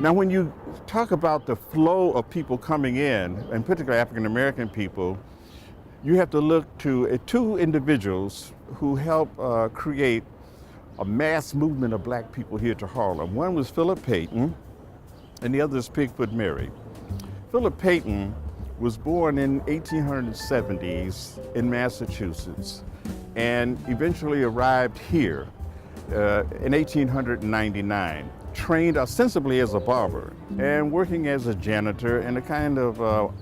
Now, when you talk about the flow of people coming in, and particularly African American people, you have to look to two individuals who helped create a mass movement of black people here to Harlem. One was Philip Payton, and the other is Pigfoot Mary. Philip Payton was born in 1870s in Massachusetts and eventually arrived here in 1899, trained ostensibly as a barber and working as a janitor and a kind of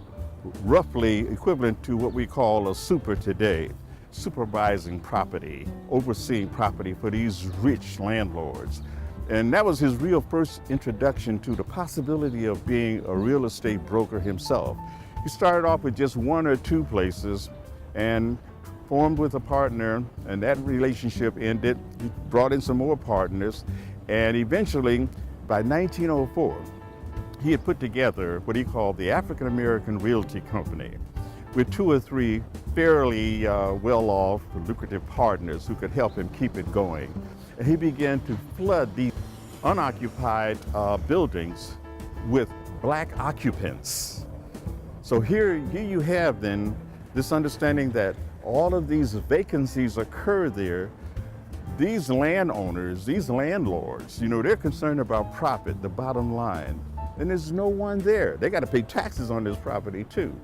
roughly equivalent to what we call a super today, supervising property, overseeing property for these rich landlords. And that was his real first introduction to the possibility of being a real estate broker himself. He started off with just one or two places and formed with a partner, and that relationship ended. He brought in some more partners, and eventually, by 1904, he had put together what he called the African American Realty Company with two or three fairly well-off, lucrative partners who could help him keep it going. And he began to flood these unoccupied buildings with black occupants. So here you have then this understanding that all of these vacancies occur there. These landowners, these landlords, they're concerned about profit, the bottom line. And there's no one there. They got to pay taxes on this property too.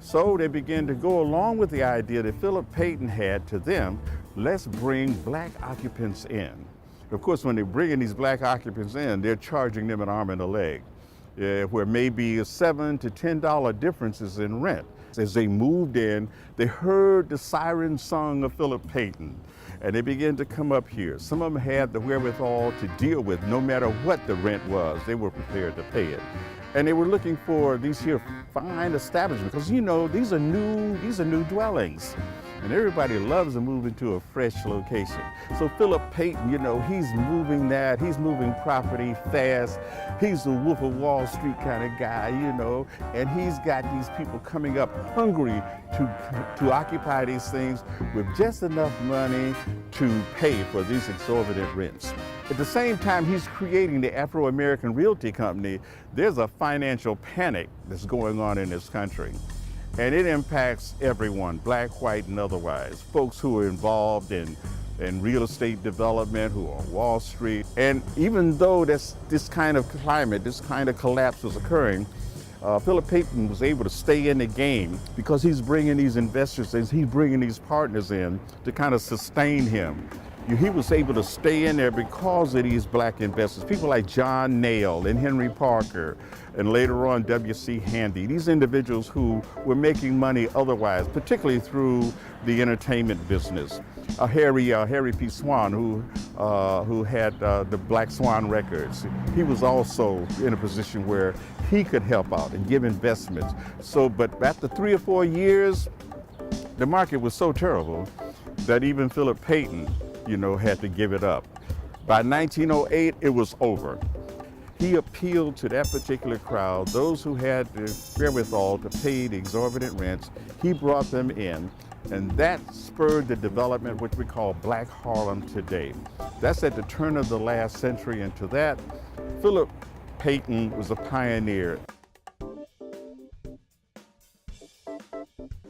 So they began to go along with the idea that Philip Payton had to them, let's bring black occupants in. Of course, when they're bringing these black occupants in, they're charging them an arm and a leg, where maybe $7 to $10 differences in rent. As they moved in, they heard the siren song of Philip Payton, and they began to come up here. Some of them had the wherewithal to deal with no matter what the rent was, they were prepared to pay it. And they were looking for these here fine establishments, because these are new dwellings. And everybody loves to move into a fresh location. So Philip Payton, he's moving property fast. He's the Wolf of Wall Street kind of guy, and he's got these people coming up hungry to occupy these things with just enough money to pay for these exorbitant rents. At the same time he's creating the Afro-American Realty Company, there's a financial panic that's going on in this country. And it impacts everyone, black, white, and otherwise. Folks who are involved in real estate development, who are on Wall Street. And even though this kind of climate, this kind of collapse was occurring, Philip Payton was able to stay in the game because he's bringing these investors in, he's bringing these partners in to kind of sustain him. He was able to stay in there because of these black investors, people like John Nail and Henry Parker, and later on W.C. Handy, these individuals who were making money otherwise, particularly through the entertainment business. Harry P. Swan, who had the Black Swan Records, he was also in a position where he could help out and give investments. But after 3 or 4 years, the market was so terrible that even Philip Payton had to give it up. By 1908, it was over. He appealed to that particular crowd, those who had the wherewithal to pay the exorbitant rents. He brought them in, and that spurred the development which we call Black Harlem today. That's at the turn of the last century, and to that, Philip Payton was a pioneer.